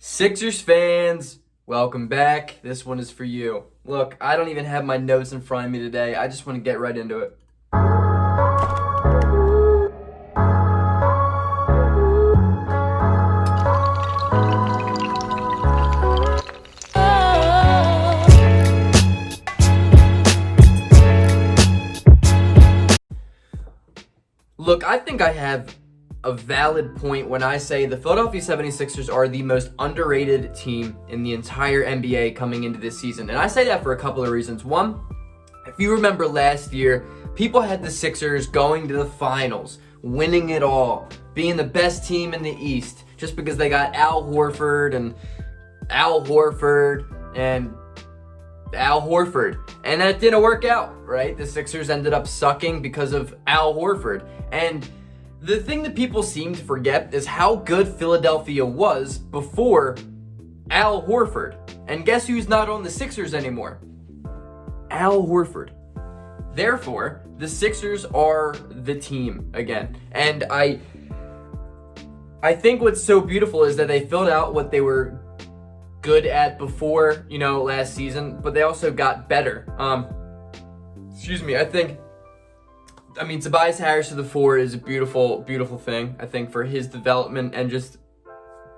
Sixers fans, welcome back. This one is for you. Look, I don't even have my notes in front of me today. I just want to get right into it. Look, I think I have a valid point when I say the Philadelphia 76ers are the most underrated team in the entire NBA coming into this season. And I say that for a couple of reasons. One, if you remember last year, people had the Sixers going to the finals, winning it all, being the best team in the East, just because they got Al Horford and Al Horford. And that didn't work out, right? The Sixers ended up sucking because of Al Horford. And the thing that people seem to forget is how good Philadelphia was before Al Horford. And guess who's not on the Sixers anymore? Al Horford. Therefore, the Sixers are the team again. And I think what's so beautiful is that they filled out what they were good at before, last season, but they also got better. Tobias Harris to the 4 is a beautiful, beautiful thing. I think for his development and just,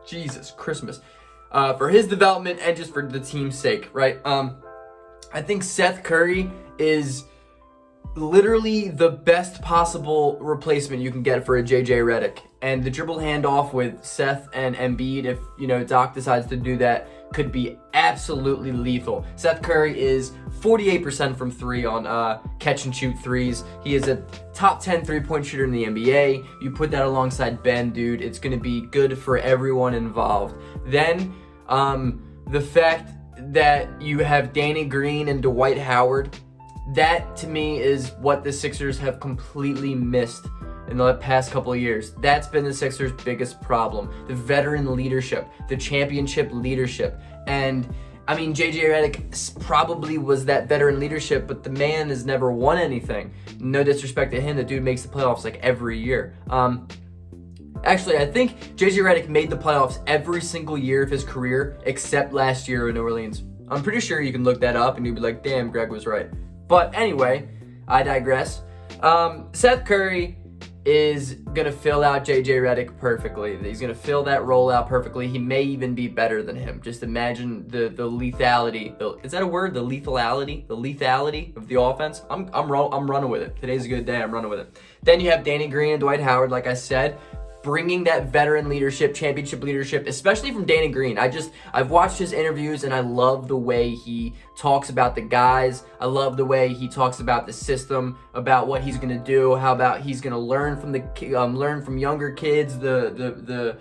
Jesus Christmas, for his development and just for the team's sake, right? I think Seth Curry is literally the best possible replacement you can get for a JJ Redick. And the dribble handoff with Seth and Embiid, if, Doc decides to do that, could be absolutely lethal. Seth Curry is 48% from 3 on catch and shoot threes. He is a top 10 3-point shooter in the NBA. You put that alongside Ben, dude, it's going to be good for everyone involved. Then the fact that you have Danny Green and Dwight Howard, that to me is what the Sixers have completely missed in the past couple of years. That's been the Sixers' biggest problem. The veteran leadership, the championship leadership. And JJ Redick probably was that veteran leadership, but the man has never won anything. No disrespect to him, the dude makes the playoffs like every year. Actually, I think JJ Redick made the playoffs every single year of his career except last year in New Orleans. I'm pretty sure you can look that up and you'd be like, damn, Greg was right. But anyway, I digress. Seth Curry is going to fill out JJ Redick perfectly. He's going to fill that role out perfectly. He may even be better than him. Just imagine the lethality. Is that a word? The lethality? The lethality of the offense? I'm running with it. Today's a good day. I'm running with it. Then you have Danny Green and Dwight Howard, like I said, bringing that veteran leadership, championship leadership, especially from Danny Green. I've watched his interviews and I love the way he talks about the guys. I love the way he talks about the system, about what he's going to do, how about he's going to learn from younger kids, the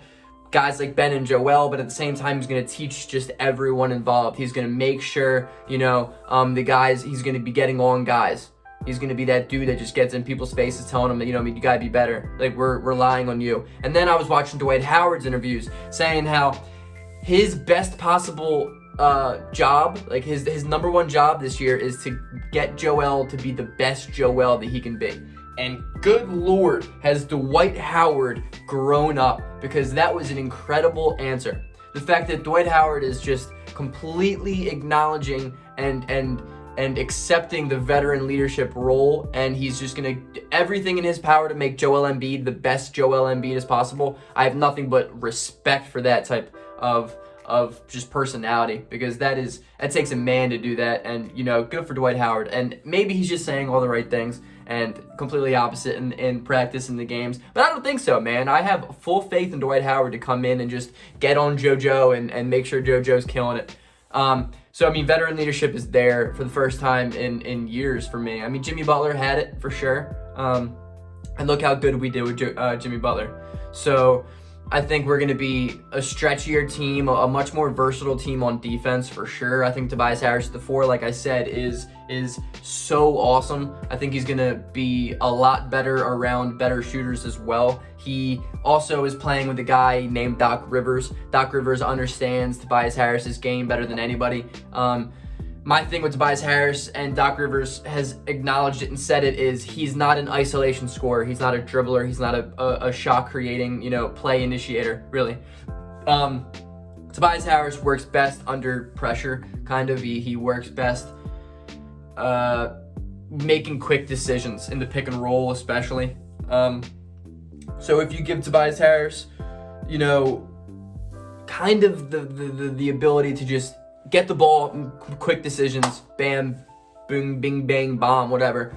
guys like Ben and Joel, but at the same time, he's going to teach just everyone involved. He's going to make sure, the guys, he's going to be getting on guys. He's going to be that dude that just gets in people's faces telling them that, you got to be better. Like, we're relying on you. And then I was watching Dwight Howard's interviews saying how his best possible job, like his number one job this year is to get Joel to be the best Joel that he can be. And good Lord, has Dwight Howard grown up, because that was an incredible answer. The fact that Dwight Howard is just completely acknowledging and accepting the veteran leadership role, and he's just going to do everything in his power to make Joel Embiid the best Joel Embiid as possible. I have nothing but respect for that type of just personality, because that takes a man to do that. And good for Dwight Howard. And maybe he's just saying all the right things and completely opposite in practice in the games, but I don't think so, man. I have full faith in Dwight Howard to come in and just get on JoJo and make sure JoJo's killing it. Veteran leadership is there for the first time in years for me. Jimmy Butler had it for sure. And look how good we did with Jimmy Butler. So I think we're going to be a stretchier team, a much more versatile team on defense for sure. I think Tobias Harris at the 4, like I said, is so awesome. I think he's going to be a lot better around better shooters as well. He also is playing with a guy named Doc Rivers. Doc Rivers understands Tobias Harris's game better than anybody. My thing with Tobias Harris, and Doc Rivers has acknowledged it and said it, is he's not an isolation scorer. He's not a dribbler. He's not a shot creating, play initiator, really. Tobias Harris works best under pressure, kind of. He works best making quick decisions in the pick and roll, especially. So if you give Tobias Harris, you know, kind of the ability to just get the ball, quick decisions, bam, boom, bing, bang, bomb, whatever.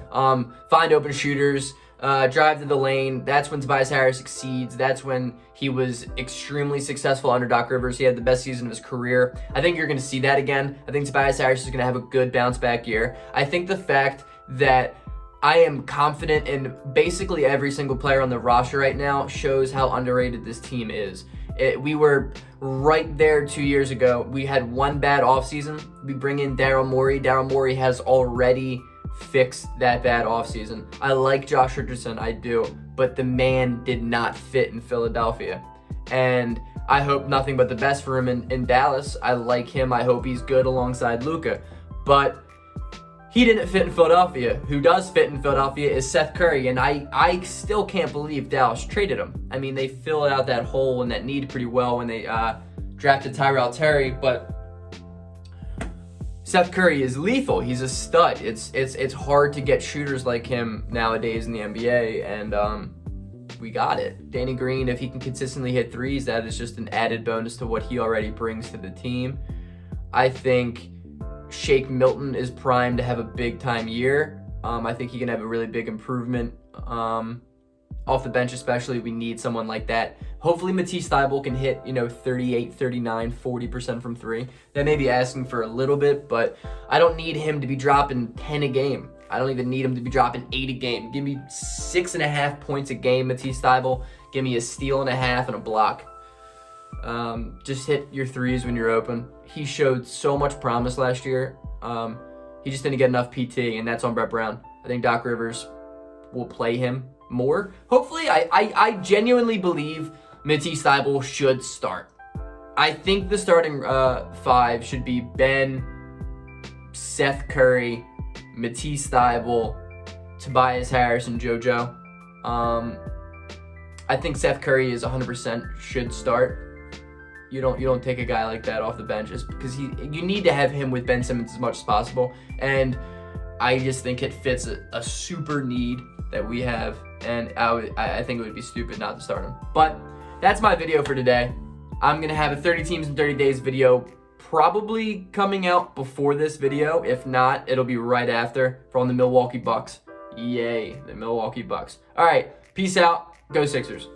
Find open shooters, drive to the lane. That's when Tobias Harris succeeds. That's when he was extremely successful under Doc Rivers. He had the best season of his career. I think you're going to see that again. I think Tobias Harris is going to have a good bounce back year. I think the fact that I am confident in basically every single player on the roster right now shows how underrated this team is. We were right there 2 years ago. We had one bad offseason. We bring in Daryl Morey. Daryl Morey has already fixed that bad offseason. I like Josh Richardson, I do, but the man did not fit in Philadelphia. And I hope nothing but the best for him in Dallas. I like him. I hope he's good alongside Luka. But he didn't fit in Philadelphia. Who does fit in Philadelphia is Seth Curry, and I still can't believe Dallas traded him. I mean, they filled out that hole and that need pretty well when they drafted Tyrell Terry, but Seth Curry is lethal. He's a stud. It's hard to get shooters like him nowadays in the NBA, and we got it. Danny Green, if he can consistently hit threes, that is just an added bonus to what he already brings to the team. I think Shake Milton is primed to have a big-time year. I think he can have a really big improvement off the bench especially. We need someone like that. Hopefully Matisse Thybulle can hit, 38, 39, 40% from three. That may be asking for a little bit, but I don't need him to be dropping 10 a game. I don't even need him to be dropping 8 a game. Give me 6.5 points a game, Matisse Thybulle. Give me a steal and a half and a block. Just hit your threes when you're open. He showed so much promise last year. He just didn't get enough PT, and that's on Brett Brown. I think Doc Rivers will play him more. Hopefully, I genuinely believe Matisse Thybulle should start. I think the starting five should be Ben, Seth Curry, Matisse Thybulle, Tobias Harris, and JoJo. I think Seth Curry is 100% should start. You don't take a guy like that off the bench just because you need to have him with Ben Simmons as much as possible. And I just think it fits a super need that we have, and I think it would be stupid not to start him. But that's my video for today. I'm gonna have a 30 teams in 30 days video probably coming out before this video. If not, it'll be right after from the Milwaukee Bucks. Yay, the Milwaukee Bucks. All right, peace out. Go Sixers.